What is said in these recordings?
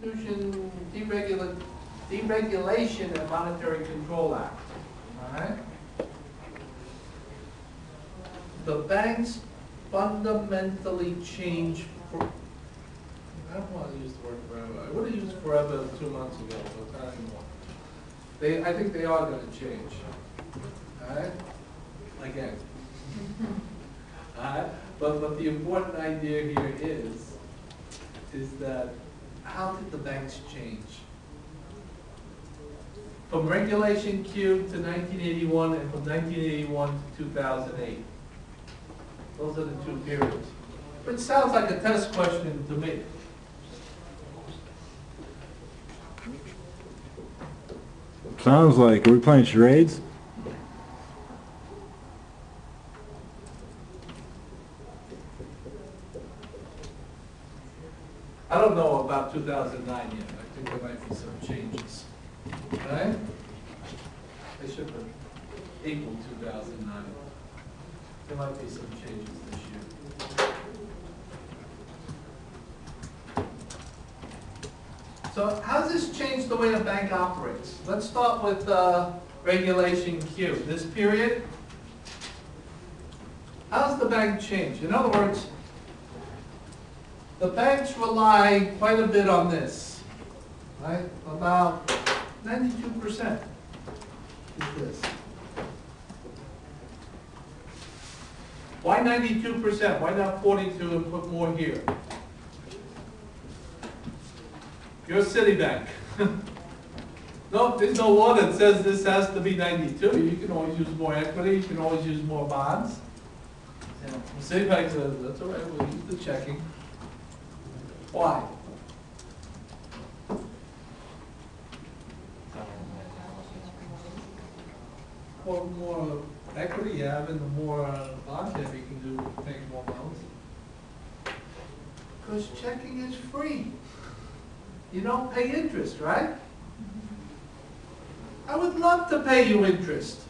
Institution Deregulation and Monetary Control Act. All right? The banks fundamentally change for, I don't want to use the word forever. I would have used forever 2 months ago, but not anymore. I think they are going to change. All right? Again. All right? But the important idea here is that how did the banks change? From Regulation Q to 1981 and from 1981 to 2008. Those are the two periods. Which sounds like a test question to me. Sounds like, are we playing charades? I don't know about 2009 yet. I think there might be some changes. Right? They should have equal 2009. There might be some changes this year. So how does this change the way a bank operates? Let's start with Regulation Q. This period, how does the bank change? In other words, the banks rely quite a bit on this, right? About 92% is this. Why 92%? Why not 42 and put more here? You're Citibank. No, there's no law that says this has to be 92. You can always use more equity. You can always use more bonds. Citibank says, that's all right, we'll use the checking. Why? The more equity you have and the more bonds you have, you can do make more loans. Because checking is free. You don't pay interest, right? I would love to pay you interest.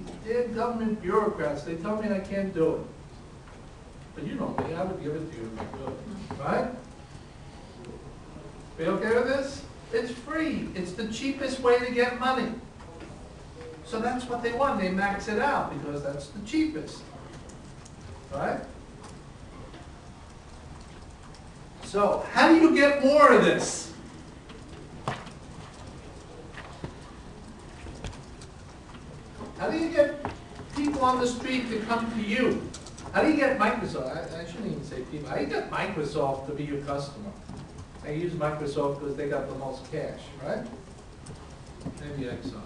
These damn government bureaucrats, they tell me I can't do it. But you know me, I would give it to you if I could, right? Be okay with this? It's free. It's the cheapest way to get money. So that's what they want. They max it out because that's the cheapest, right? So how do you get more of this? How do you get people on the street to come to you? How do you get Microsoft? I shouldn't even say people. How do you get Microsoft to be your customer? I use Microsoft because they got the most cash, right? Maybe Exxon.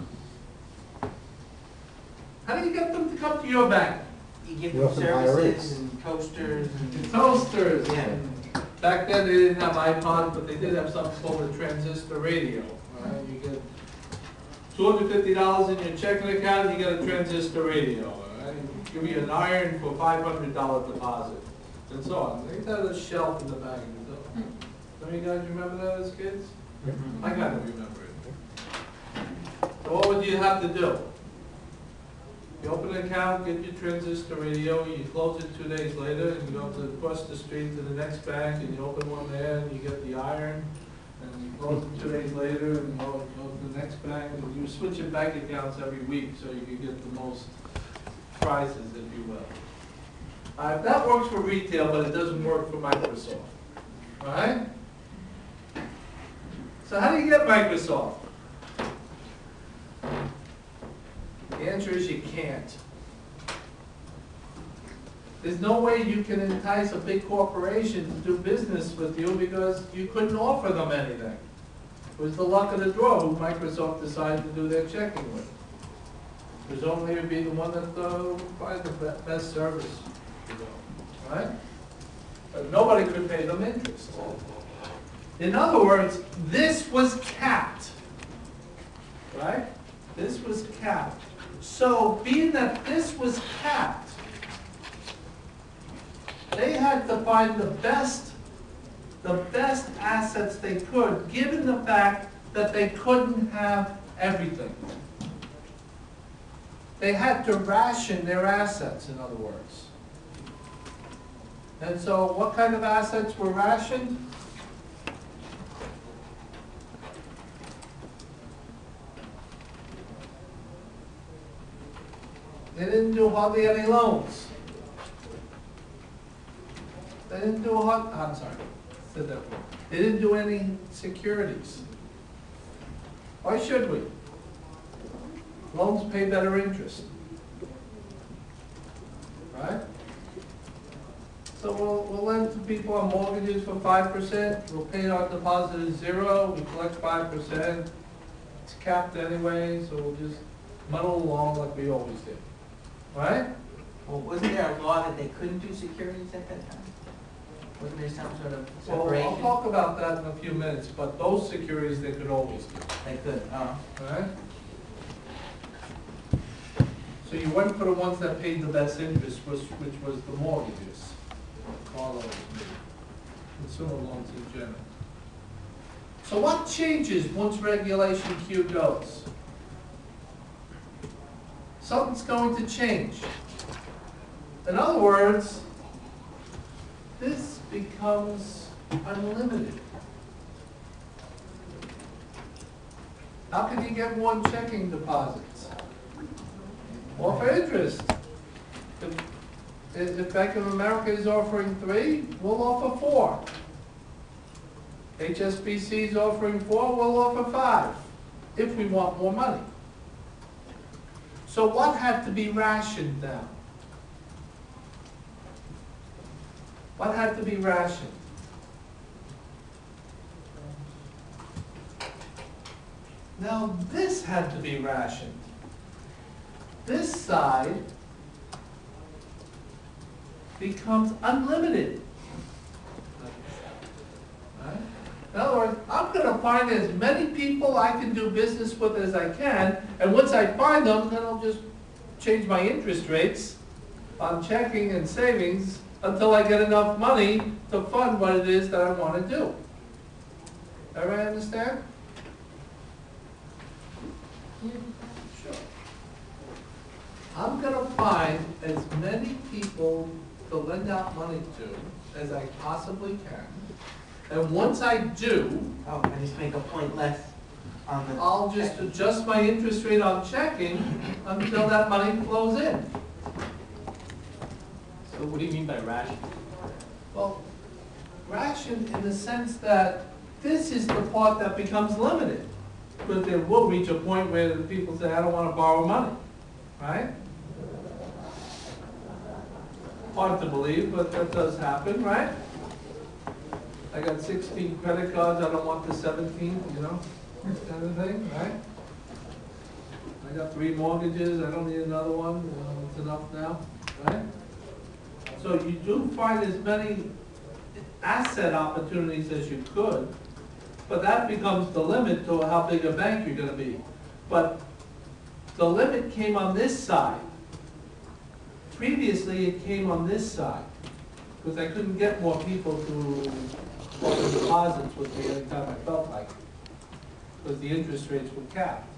How do you get them to come to your bank? You give them services and coasters and Toasters. Yeah. And back then they didn't have iPods, but they did have something called a transistor radio. Right? You get $250 in your checking account, you get a transistor radio. Right? Give you an iron for $500 deposit, and so on. They had a shelf in the bank. Some of you guys remember that as kids? I kind of remember it. So what would you have to do? You open an account, get your transistor radio, you close it 2 days later, and you go across the street to the next bank, and you open one there, and you get the iron, and you close it 2 days later, and you go to the next bank, and you switch your bank accounts every week so you can get the most prizes, if you will. That works for retail, but it doesn't work for Microsoft. All right? So how do you get Microsoft? The answer is you can't. There's no way you can entice a big corporation to do business with you because you couldn't offer them anything. It was the luck of the draw who Microsoft decided to do their checking with. Presumably it would be the one that provides the best service, right? But nobody could pay them interest. In other words, this was capped, right? This was capped. So being that this was capped, they had to find the best assets they could, given the fact that they couldn't have everything. They had to ration their assets, in other words. And so what kind of assets were rationed? They didn't do hardly any loans. They didn't do I'm sorry, said that wrong. They didn't do any securities. Why should we? Loans pay better interest. Right? So we'll lend to people on mortgages for 5%, we'll pay our deposit at 0, we collect 5%. It's capped anyway, so we'll just muddle along like we always did. Right? Well, wasn't there a law that they couldn't do securities at that time? Wasn't there some sort of Well, I'll separation? talk about that in a few minutes, but those securities they could always do. They could, Alright? So you went for the ones that paid the best interest, which was the mortgages. Car loans, consumer loans in general. So what changes once Regulation Q goes? Something's going to change. In other words, this becomes unlimited. How can you get more checking deposits? Or for interest. If Bank of America is offering 3, we'll offer 4. HSBC is offering 4, we'll offer 5, if we want more money. So what had to be rationed now? What had to be rationed? Now this had to be rationed. This side becomes unlimited. Right? In other words, I'm going to find as many people I can do business with as I can, and once I find them, then I'll just change my interest rates on checking and savings until I get enough money to fund what it is that I want to do. Everybody understand? Sure. I'm going to find as many people to lend out money to as I possibly can. And once I do, Oh, I just make a point less on the. I'll just adjust my interest rate on checking until that money flows in. So what do you mean by ration? Well, ration in the sense that this is the part that becomes limited. Because there will reach a point where the people say, I don't want to borrow money, right? Hard to believe, but that does happen, right? I got 16 credit cards, I don't want the 17th, you know, this kind of thing, right? I got 3 mortgages, I don't need another one, it's enough now, right? So you do find as many asset opportunities as you could, but that becomes the limit to how big a bank you're gonna be. But the limit came on this side. Previously, it came on this side, because I couldn't get more people to open deposits with me anytime I felt like it, because the interest rates were capped.